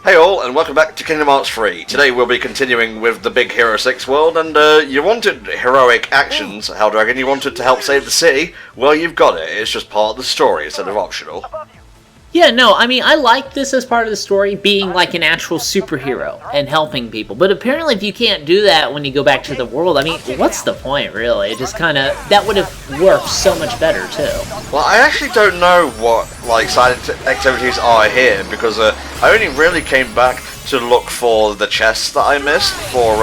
Hey all, and welcome back to Kingdom Hearts 3. Today we'll be continuing with the Big Hero 6 world, and you wanted heroic actions, Hell Dragon, you wanted to help save the city. Well, you've got it. It's just part of the story instead of optional. Yeah, no, I mean, I like this as part of the story, being like an actual superhero and helping people. But apparently if you can't do that when you go back to the world, I mean, what's the point, really? It just kind of, that would have worked so much better, too. Well, I actually don't know what, side activities are here, because I only really came back to look for the chests that I missed for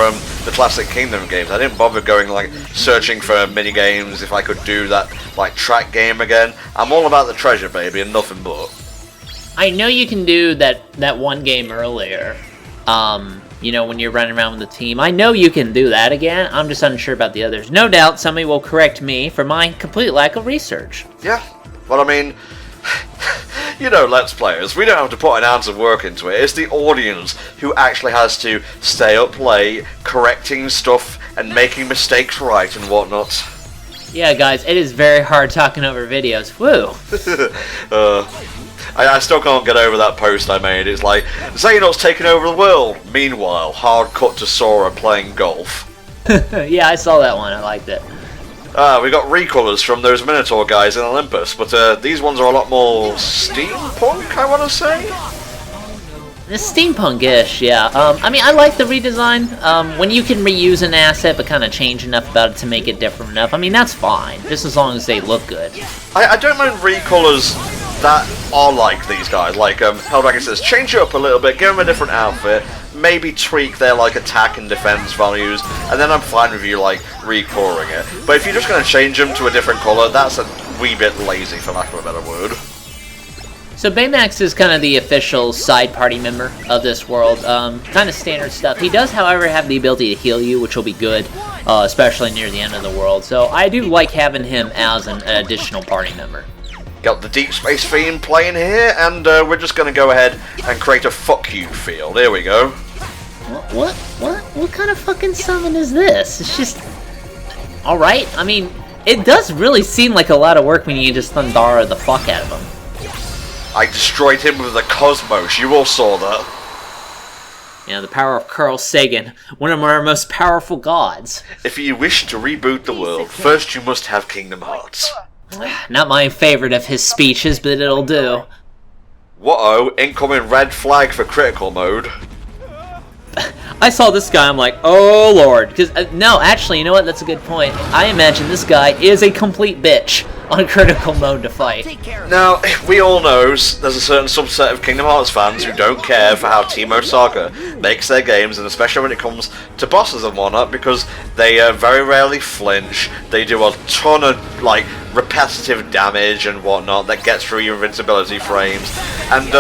the classic Kingdom games. I didn't bother going, searching for mini-games if I could do that, track game again. I'm all about the treasure, baby, and nothing but. I know you can do that one game earlier, when you're running around with the team. I know you can do that again. I'm just unsure about the others. No doubt somebody will correct me for my complete lack of research. Yeah, well, I mean, Let's Players, we don't have to put an ounce of work into it. It's the audience who actually has to stay up late, correcting stuff and making mistakes right and whatnot. Yeah, guys, it is very hard talking over videos. Woo! I still can't get over that post I made. It's like, Xehanort's taking over the world. Meanwhile, hard cut to Sora playing golf. Yeah, I saw that one. I liked it. We got recolors from those Minotaur guys in Olympus, but these ones are a lot more steampunk, I want to say? It's steampunk-ish, yeah. I mean, I like the redesign. When you can reuse an asset but kind of change enough about it to make it different enough, I mean, that's fine, just as long as they look good. I don't mind recolors that are like these guys. Hell Dragon says, change it up a little bit, give them a different outfit, maybe tweak their attack and defense values, and then I'm fine with you recoloring it. But if you're just going to change them to a different color, that's a wee bit lazy, for lack of a better word. So Baymax is kind of the official side party member of this world. Kind of standard stuff. He does, however, have the ability to heal you, which will be good, especially near the end of the world. So I do like having him as an additional party member. Got the Deep Space theme playing here, and we're just going to go ahead and create a fuck you field. Here we go. What kind of fucking summon is this? It's just... Alright, I mean, it does really seem like a lot of work when you just Thundara the fuck out of him. I destroyed him with the Cosmos, you all saw that. Yeah, the power of Carl Sagan, one of our most powerful gods. If you wish to reboot the world, first you must have Kingdom Hearts. Not my favorite of his speeches, but it'll do. Whoa, incoming red flag for critical mode. I saw this guy, I'm like, oh lord. Because, no, actually, you know what? That's a good point. I imagine this guy is a complete bitch on critical mode to fight. Now, we all know there's a certain subset of Kingdom Hearts fans who don't care for how Team Osaka makes their games, and especially when it comes to bosses and whatnot, because they very rarely flinch. They do a ton of, repetitive damage and whatnot that gets through your invincibility frames. And,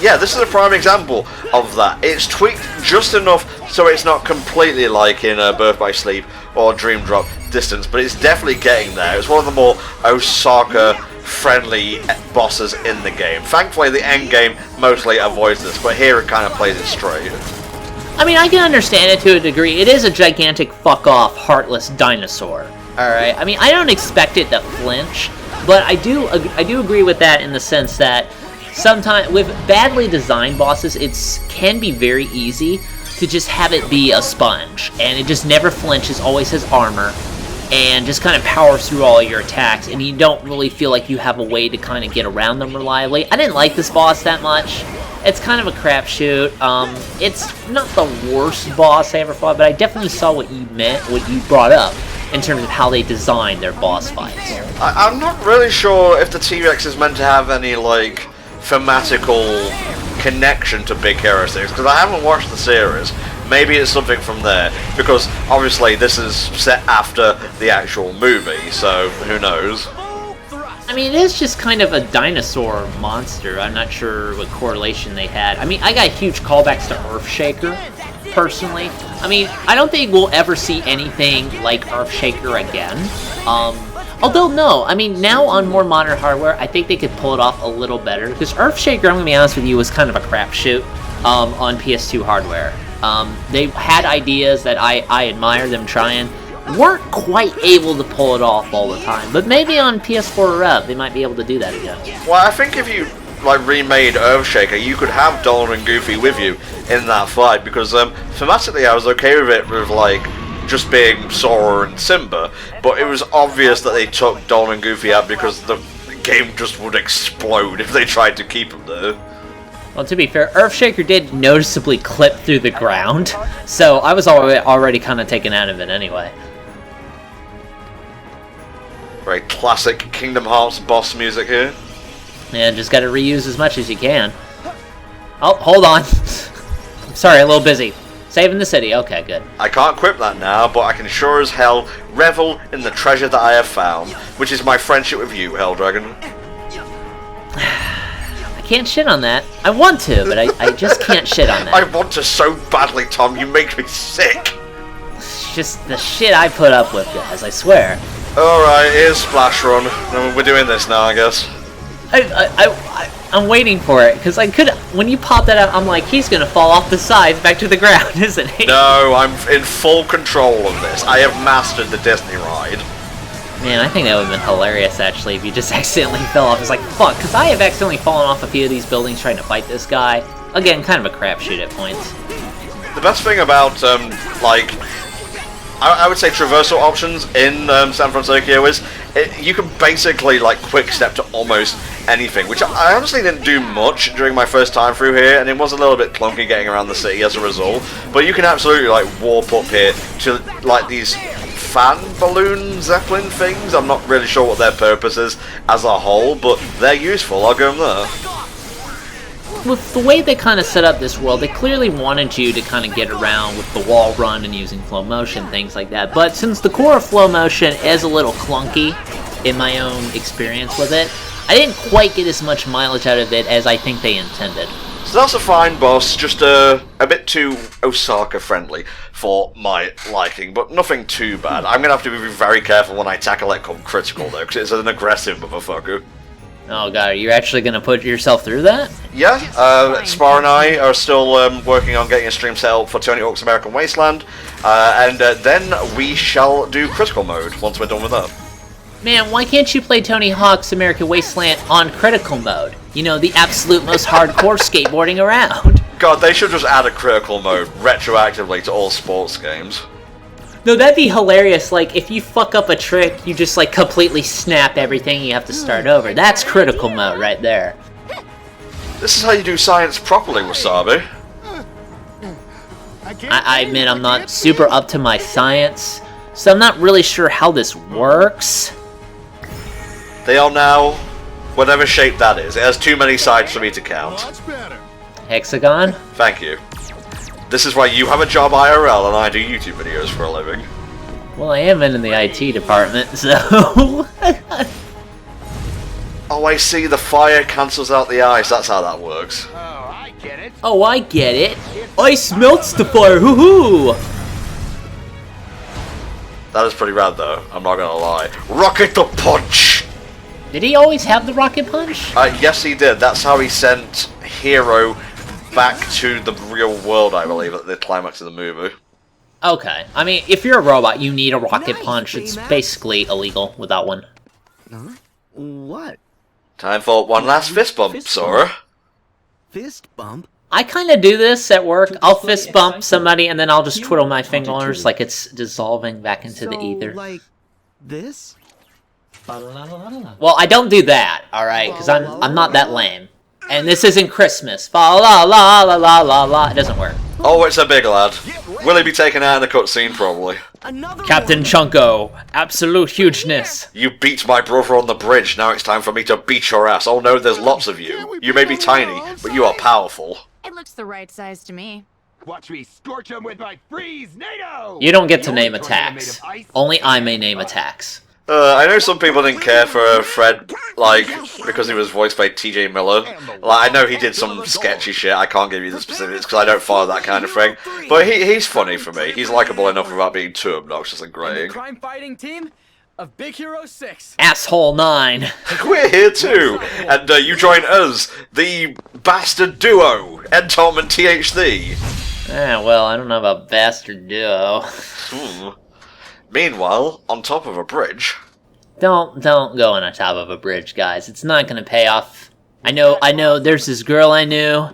yeah, this is a prime example of that. It's tweaked just enough so it's not completely like in Birth by Sleep or Dream Drop Distance, but it's definitely getting there. It's one of the more Osaka-friendly bosses in the game. Thankfully, the end game mostly avoids this, but here it kind of plays it straight. I mean, I can understand it to a degree. It is a gigantic fuck-off, heartless dinosaur. Alright, I mean, I don't expect it to flinch, but I do agree with that in the sense that sometimes, with badly designed bosses, it can be very easy to just have it be a sponge, and it just never flinches, always has armor, and just kind of powers through all your attacks, and you don't really feel like you have a way to kind of get around them reliably. I didn't like this boss that much. It's kind of a crapshoot. It's not the worst boss I ever fought, but I definitely saw what you meant, what you brought up, in terms of how they designed their boss fights. I'm not really sure if the T-Rex is meant to have any, thematical connection to Big Hero 6, because I haven't watched the series. Maybe it's something from there, because obviously this is set after the actual movie, so who knows. I mean, it is just kind of a dinosaur monster. I'm not sure what correlation they had. I mean, I got huge callbacks to Earthshaker, personally. I mean, I don't think we'll ever see anything like Earthshaker again. Although, no, I mean, now on more modern hardware, I think they could pull it off a little better. Because Earthshaker, I'm going to be honest with you, was kind of a crapshoot on PS2 hardware. They had ideas that I admire them trying. Weren't quite able to pull it off all the time. But maybe on PS4 or up, they might be able to do that again. Well, I think if you remade Earthshaker, you could have Donald and Goofy with you in that fight, because thematically I was okay with it with like just being Sora and Simba, but it was obvious that they took Donald and Goofy out because the game just would explode if they tried to keep them there. Well, to be fair, Earthshaker did noticeably clip through the ground, so I was already kind of taken out of it anyway. Very classic Kingdom Hearts boss music here. Yeah, just gotta reuse as much as you can. Oh, hold on. Sorry, a little busy. Saving the city, okay, good. I can't equip that now, but I can sure as hell revel in the treasure that I have found, which is my friendship with you, Helldragon. I can't shit on that. I want to, but I just can't shit on that. I want to so badly, Tom, you make me sick! It's just the shit I put up with, guys, I swear. Alright, here's Splash Run. We're doing this now, I guess. I'm waiting for it, because I could, when you pop that out, I'm like, he's gonna fall off the sides back to the ground, isn't he? No, I'm in full control of this. I have mastered the Disney ride. Man, I think that would have been hilarious, actually, if you just accidentally fell off. It's like, fuck, because I have accidentally fallen off a few of these buildings trying to fight this guy. Again, kind of a crapshoot at points. The best thing about, I would say traversal options in San Francisco is you can basically like quick step to almost anything, which I honestly didn't do much during my first time through here, and it was a little bit clunky getting around the city as a result. But you can absolutely like warp up here to like these fan balloon zeppelin things. I'm not really sure what their purpose is as a whole, but they're useful. I'll go there. With the way they kind of set up this world, they clearly wanted you to kind of get around with the wall run and using flow motion, things like that. But since the core of flow motion is a little clunky in my own experience with it, I didn't quite get as much mileage out of it as I think they intended. So that's a fine boss, just a bit too Osaka friendly for my liking, but nothing too bad. I'm going to have to be very careful when I tackle it come critical though, because it's an aggressive motherfucker. Oh god, are you actually going to put yourself through that? Yeah, Spar and I are still working on getting a stream set up for Tony Hawk's American Wasteland, and then we shall do critical mode once we're done with that. Man, why can't you play Tony Hawk's American Wasteland on critical mode? You know, the absolute most hardcore skateboarding around. God, they should just add a critical mode retroactively to all sports games. No, that'd be hilarious. Like, if you fuck up a trick, you just, like, completely snap everything and you have to start over. That's critical mode right there. This is how you do science properly, Wasabi. I admit I'm not super up to my science, so I'm not really sure how this works. They are now whatever shape that is. It has too many sides for me to count. Hexagon? Thank you. This is why you have a job IRL and I do YouTube videos for a living. Well, I am in the IT department, so... Oh, I see. The fire cancels out the ice. That's how that works. Oh, I get it. Oh, I get it. Ice melts the fire, hoo-hoo! That is pretty rad, though. I'm not gonna lie. Rocket the punch! Did he always have the rocket punch? Yes, he did. That's how he sent Hero back to the real world, I believe, at the climax of the movie. Okay. I mean, if you're a robot, you need a rocket punch. It's basically illegal without one. Huh? What? Time for one last fist bump, Sora. Fist bump? I kind of do this at work. I'll fist bump somebody and then I'll just twiddle my fingers like it's dissolving back into the ether. Like this? Well, I don't do that, alright? Because I'm not that lame. And this isn't Christmas. Fa la la la la la la. It doesn't work. Oh, it's a big lad. Will he be taken out in the cutscene? Probably. Captain Chunko, absolute hugeness. You beat my brother on the bridge. Now it's time for me to beat your ass. Oh no, there's lots of you. You may be tiny, but you are powerful. It looks the right size to me. Watch me scorch him with my freeze NATO! You don't get to name attacks. Only I may name attacks. I know some people didn't care for Fred, like, because he was voiced by TJ Miller. Like, I know he did some sketchy shit, I can't give you the specifics because I don't follow that kind of thing. But he's funny for me. He's likable enough without being too obnoxious and grating. Crime fighting team of Big Hero 6. Asshole 9. We're here too! And you join us, the bastard duo, Ed Tom and THC. Well, I don't know about bastard duo. Meanwhile, on top of a bridge... Don't go on top of a bridge, guys. It's not gonna pay off I know, there's this girl I knew.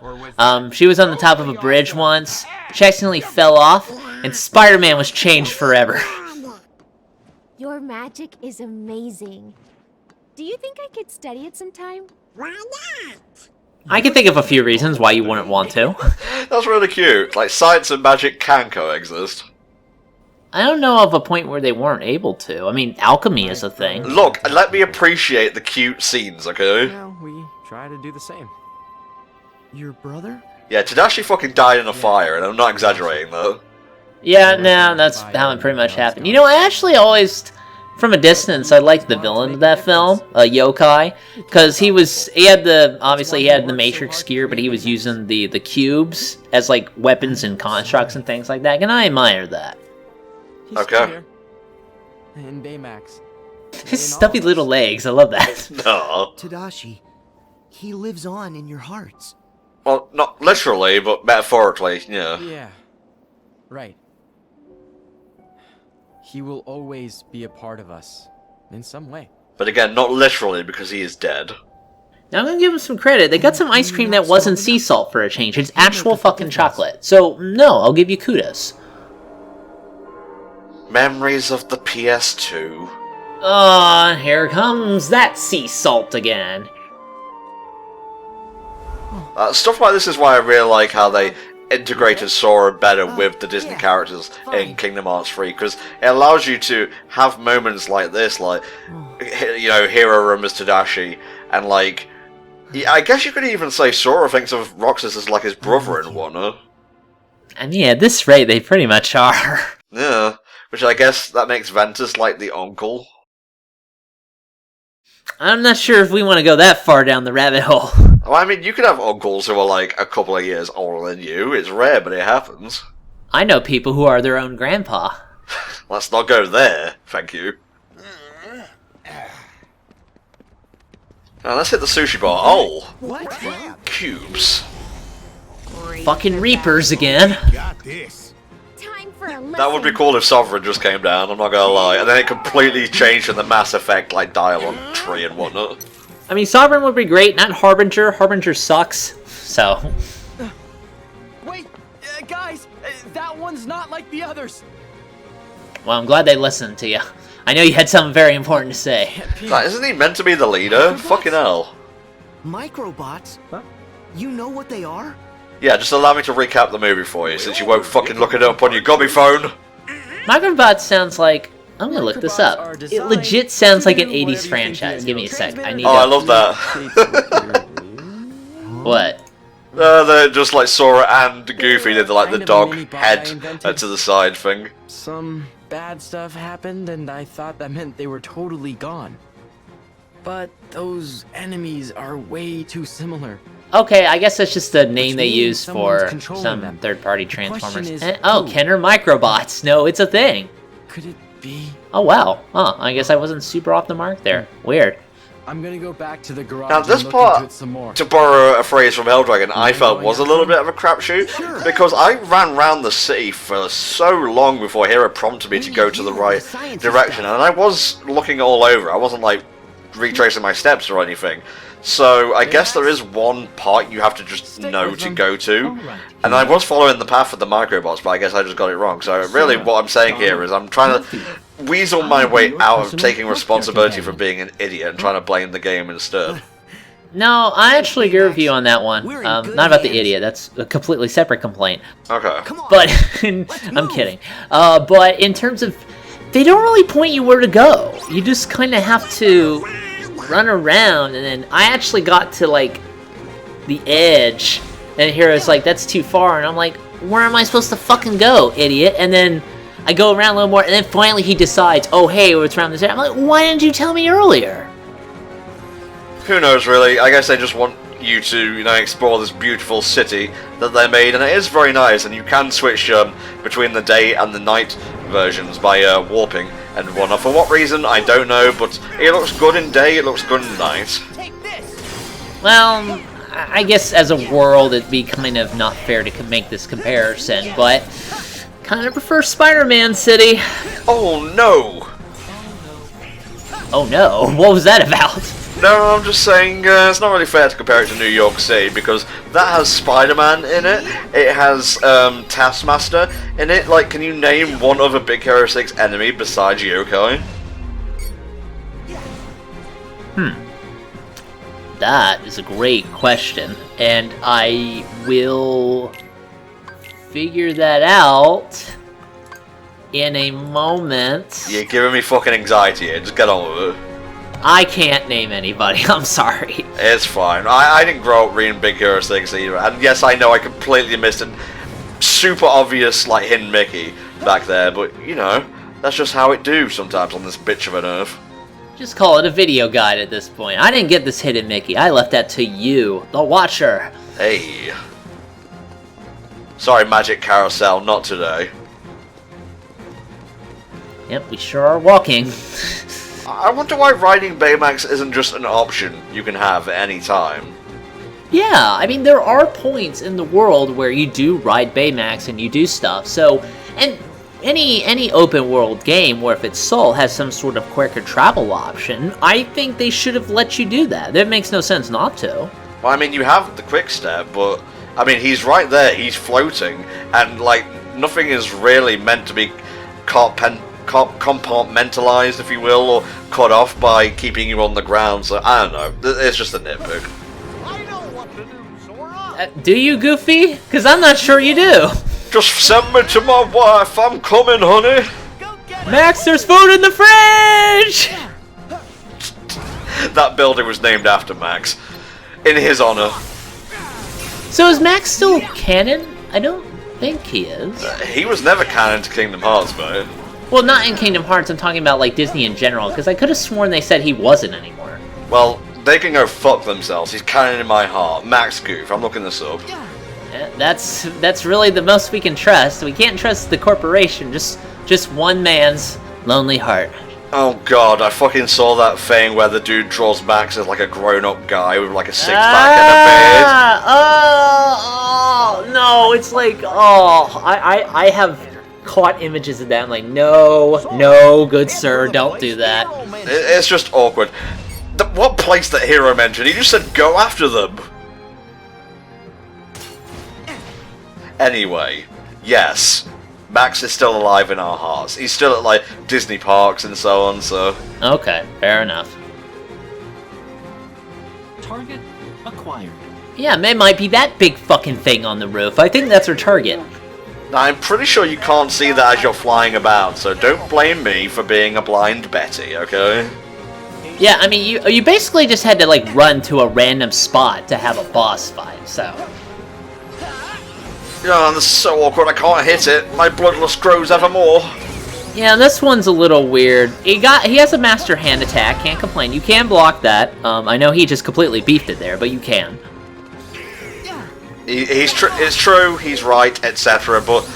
She was on the top of a bridge once. She accidentally fell off, and Spider-Man was changed forever. Your magic is amazing. Do you think I could study it sometime? Why not? I can think of a few reasons why you wouldn't want to. That's really cute. Like, science and magic can coexist. I don't know of a point where they weren't able to. I mean, alchemy is a thing. Look, let me appreciate the cute scenes, okay? Well, we try to do the same. Your brother? Yeah, Tadashi fucking died in a fire, and I'm not exaggerating, though. Yeah, no, that's how it pretty much happened. You know, I actually always, from a distance, I liked the villain of that film, Yokai, because he had the Matrix gear, but he was using the cubes as, like, weapons and constructs and things like that, and I admire that. He's Okay. still here. In Baymax. His stubby little legs, I love that. No. Tadashi. He lives on in your hearts. Well, not literally, but metaphorically, yeah. Yeah. Right. He will always be a part of us. In some way. But again, not literally, because he is dead. Now, I'm gonna give them some credit. They got some ice cream that wasn't sea salt for a change. It's actual fucking chocolate. So, no, I'll give you kudos. Memories of the PS2. Here comes that sea salt again. Stuff like this is why I really like how they integrated Sora better with the Disney characters in Kingdom Hearts 3, because it allows you to have moments like this, like, you know, Hero remembers Tadashi, and like, I guess you could even say Sora thinks of Roxas as like his brother and whatnot. And yeah, at this rate, they pretty much are. Yeah, which I guess that makes Ventus like the uncle. I'm not sure if we want to go that far down the rabbit hole. Well, I mean, you could have uncles who are like a couple of years older than you. It's rare, but it happens. I know people who are their own grandpa. Let's not go there, thank you. Now let's hit the sushi bar. Oh! What? Cubes. Fucking Reapers again. Got this. Time for a lesson. That would be cool if Sovereign just came down, I'm not gonna lie. And then it completely changed in the Mass Effect, like, dialogue tree and whatnot. I mean, Sovereign would be great, not Harbinger. Harbinger sucks. So, Wait, guys, that one's not like the others. well, I'm glad they listened to you. I know you had something very important to say. Like, isn't he meant to be the leader? Fucking hell. Microbots? Huh? You know what they are? Yeah, just allow me to recap the movie for you, since you won't fucking look it up on your gobby phone. Microbots sounds like... I'm gonna look this up. It legit sounds like an 80s franchise. Give me a sec. I need Oh, I to... love that. What? They're just like Sora and Goofy did like the dog head to the side thing. Some bad stuff happened, and I thought that meant they were totally gone. But those enemies are way too similar. Okay, I guess that's just the name they means use someone's for controlling some them. third-party The question Transformers. is, Oh, who? Kenner Microbots. No, it's a thing. Could it be? Oh, wow. Huh, I guess I wasn't super off the mark there. Weird. I'm gonna go back to the garage Now, this and look part- into it some more. To borrow a phrase from Helldragon, I felt was a little bit of a crapshoot, because I ran round the city for so long before Hero prompted me to go to the right direction, and I was looking all over. I wasn't like retracing my steps or anything. So I guess there is one part you have to just know to go to, and I was following the path of the microbots, but I guess I just got it wrong. So really what I'm saying here is I'm trying to weasel my way out of taking responsibility for being an idiot and trying to blame the game instead. No, I actually agree with you on that one. We're in good Not about the hands. idiot. That's a completely separate complaint. Okay. Come on. But I'm move. kidding. But in terms of, they don't really point you where to go. You just kind of have to run around, and then I actually got to like the edge, and Hero's like, "That's too far," and I'm like, "Where am I supposed to fucking go, idiot?" And then I go around a little more, and then finally he decides, "Oh hey, it's around this area." I'm like, "Why didn't you tell me earlier?" Who knows, really? I guess they just want you to, you know, explore this beautiful city that they made, and it is very nice, and you can switch between the day and the night versions by warping and whatnot. For what reason, I don't know, but it looks good in day, it looks good in night. Well, I guess as a world it'd be kind of not fair to make this comparison, but kind of prefer Spider-Man City. Oh no! Oh no, what was that about? No, I'm just saying it's not really fair to compare it to New York City because that has Spider-Man in it. It has Taskmaster in it. Like, can you name one other Big Hero 6 enemy besides Yokai? That is a great question, and I will figure that out in a moment. You're giving me fucking anxiety here. Just get on with it. I can't name anybody, I'm sorry. It's fine. I didn't grow up reading Big Hero 6 either. And yes, I know I completely missed a super obvious, like, hidden Mickey back there. But, you know, that's just how it do sometimes on this bitch of an earth. Just call it a video guide at this point. I didn't get this hidden Mickey. I left that to you, the watcher. Hey. Sorry, Magic Carousel, not today. Yep, we sure are walking. I wonder why riding Baymax isn't just an option you can have at any time. Yeah, I mean, there are points in the world where you do ride Baymax and you do stuff, so... And any open world game where if it's Soul has some sort of quicker travel option, I think they should have let you do that. That makes no sense not to. Well, I mean, you have the quick step, but... I mean, he's right there, he's floating, and, like, nothing is really meant to be compartmentalized, if you will, or cut off by keeping you on the ground, so I don't know. It's just a nitpick. I know what to do, Sora. Do you, Goofy? Because I'm not sure you do. Just send me to my wife, I'm coming, honey. Go get Max, there's food in the fridge! That building was named after Max, in his honor. So is Max still canon? I don't think he is. He was never canon to Kingdom Hearts, mate. Well, not in Kingdom Hearts, I'm talking about like Disney in general, because I could have sworn they said he wasn't anymore. Well, they can go fuck themselves. He's canon in my heart. Max Goof, I'm looking this up. That's really the most we can trust. We can't trust the corporation, just one man's lonely heart. Oh god, I fucking saw that thing where the dude draws Max as like a grown-up guy with like a six-pack and a beard. Oh, no, it's like, I have caught images of that. I'm like, no, good sir, don't do that. It's just awkward. What place that hero mentioned? He just said go after them. Anyway, yes, Max is still alive in our hearts. He's still at like Disney parks and so on, so... Okay, fair enough. Target acquired. Yeah, it might be that big fucking thing on the roof. I think that's our target. I'm pretty sure you can't see that as you're flying about, so don't blame me for being a blind Betty, okay? Yeah, I mean, you basically just had to, like, run to a random spot to have a boss fight, so... Oh, this is so awkward, I can't hit it. My bloodlust grows evermore. Yeah, this one's a little weird. He has a master hand attack, can't complain. You can block that. I know he just completely beefed it there, but you can. It's true, he's right, etc., but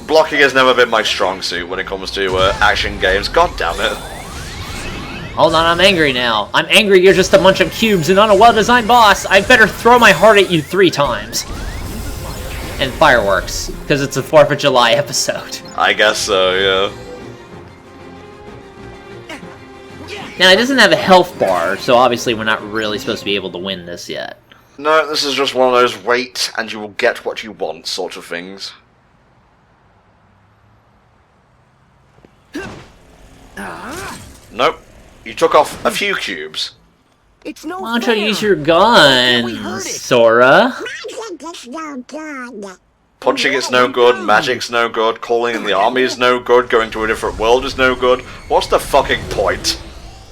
blocking has never been my strong suit when it comes to action games. God damn it. Hold on, I'm angry now. I'm angry you're just a bunch of cubes and not a well-designed boss. I better throw my heart at you 3 times. And fireworks, because it's a 4th of July episode. I guess so, yeah. Now, it doesn't have a health bar, so obviously we're not really supposed to be able to win this yet. No, this is just one of those wait and you will get what you want sort of things. Nope. You took off a few cubes. It's no Why don't fair. you use your we guns, heard it. Sora? Punching it's no good, magic's no good, calling in the army is no good, going to a different world is no good. What's the fucking point?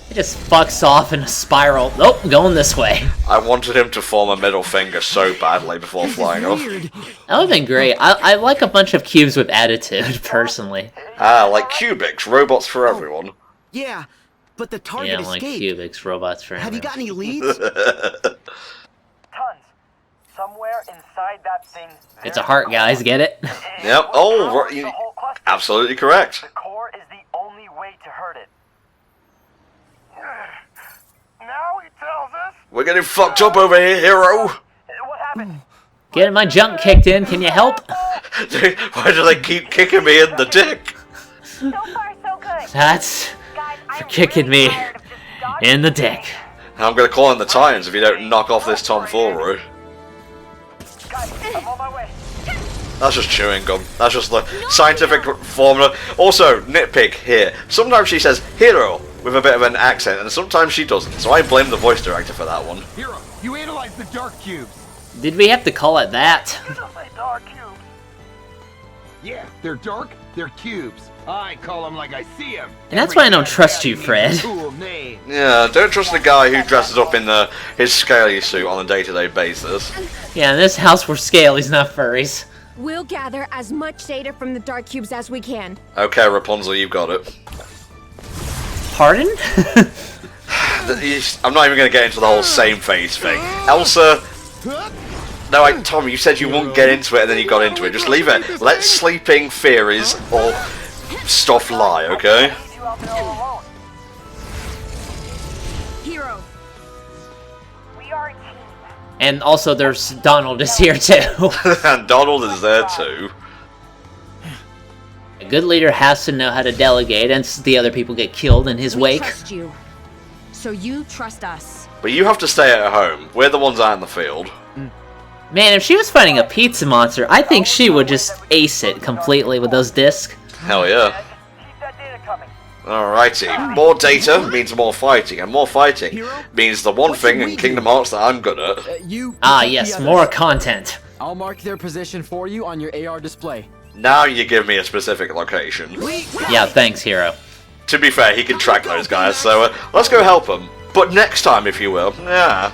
It just fucks off in a spiral. Nope, going this way. I wanted him to form a middle finger so badly before flying off. Weird. That would've been great. I like a bunch of cubes with attitude, personally. Ah, like Cubics, robots for everyone. Yeah, but the target Yeah, like escaped. cubics, robots for Have you got everyone. any leads? Tons. Somewhere inside that thing. It's a heart, guys, get it? Yep, oh, right, absolutely correct. The core is the only way to hurt it. Now he tells us. We're getting fucked up over here, hero! What happened? Getting my junk kicked in, can you help? Why do they keep kicking me in the dick? So far, so good. That's Guys, for I'm kicking really me tired of just dodging in the this thing. dick. And I'm going to call in the Titans if you don't knock off this tomfoolery. Guys, I'm on my way. That's just chewing gum. That's just the scientific formula. Also, nitpick here. Sometimes she says hero with a bit of an accent, and sometimes she doesn't. So I blame the voice director for that one. Hero, you analyzed the dark cubes. Did we have to call it that? You just say dark cubes. Yeah, they're dark, they're cubes. I call them like I see them. And that's why I don't trust you, Fred. Cool name. Yeah, don't trust the guy who dresses up in his scaly suit on a day-to-day basis. Yeah, in this house we're scalies, not furries. We'll gather as much data from the dark cubes as we can. Okay, Rapunzel, you've got it. Pardon? I'm not even going to get into the whole same face thing. Elsa... No, Tom, you said you wouldn't get into it and then you got into it. Just leave it. Let sleeping theories or stuff lie, okay? Leave you out there all alone. Hero. We are a team. And also there's Donald is here too. And Donald is there too. A good leader has to know how to delegate, and the other people get killed in his wake. Trust you. So you trust us. But you have to stay at home. We're the ones out in the field. Man, if she was fighting a pizza monster, I think she would just ace it completely with those discs. Hell yeah. Keep that data coming. Alrighty. More data means more fighting, and more fighting means the one thing in Kingdom Hearts that I'm good at. Ah yes, more content. I'll mark their position for you on your AR display. Now you give me a specific location. Yeah, thanks, Hero. To be fair, he can track those guys, so let's go help him. But next time, if you will. Yeah.